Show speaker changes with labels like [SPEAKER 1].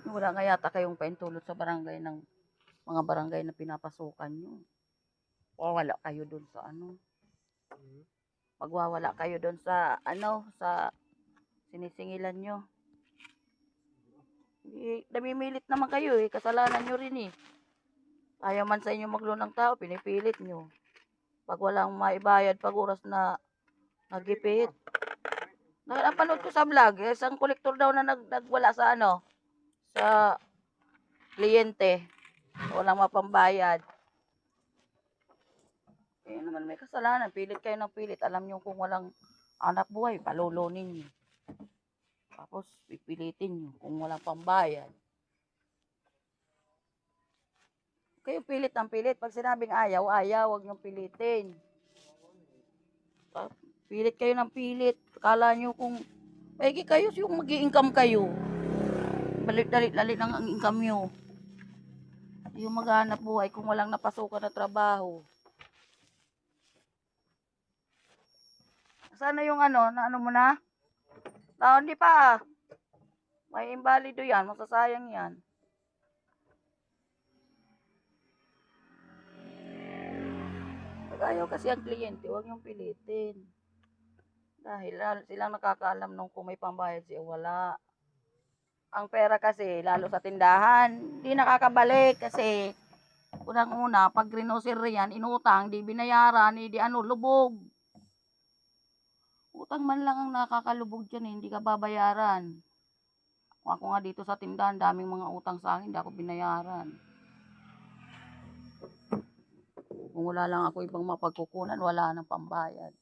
[SPEAKER 1] Wala nga yata kayong paintulot sa barangay ng mga barangay na pinapasukan nyo. Wala kayo dun sa ano. Magwawala kayo dun sa ano, sa sinisingilan nyo. Namimilit naman kayo eh. Kasalanan nyo rin eh. Ayaw man sa inyo magloan ng tao, pinipilit nyo. Pag walang maibayad, pag oras na nagipit. Napanood ko sa vlog, isang kolektor daw na nagwala sa ano, sa kliyente. Walang mapambayad. Eh naman may kasalanan, pilit kayo ng pilit. Alam nyo kung walang anak buhay, palulunin nyo. Tapos pipilitin nyo kung walang pambayad. Kayo pilit ng pilit. Pag sinabing ayaw, ayaw, huwag nyong pilitin. Pilit kayo ng pilit. Akala nyo kung maigi kayo yung mag-i-income kayo. Balit-dalit lang ang income nyo. Yung maghanap buhay kung walang napasukan na trabaho. Sana yung ano, na ano mo na? Hindi pa. May imbalido yan, masasayang yan. Pag ayaw kasi ang kliyente, huwag niyong pilitin. Dahil silang nakakaalam nung kung may pambayad siya, wala. Ang pera kasi, lalo sa tindahan, di nakakabalik kasi unang-una, pag grocery yan, inutang, di binayaran, di ano, lubog. Utang man lang ang nakakalubog dyan, hindi ka babayaran. Kung ako nga dito sa tindahan, daming mga utang sa akin, hindi ako binayaran. Kung wala lang ako ibang mapagkukunan, wala nang pambayad.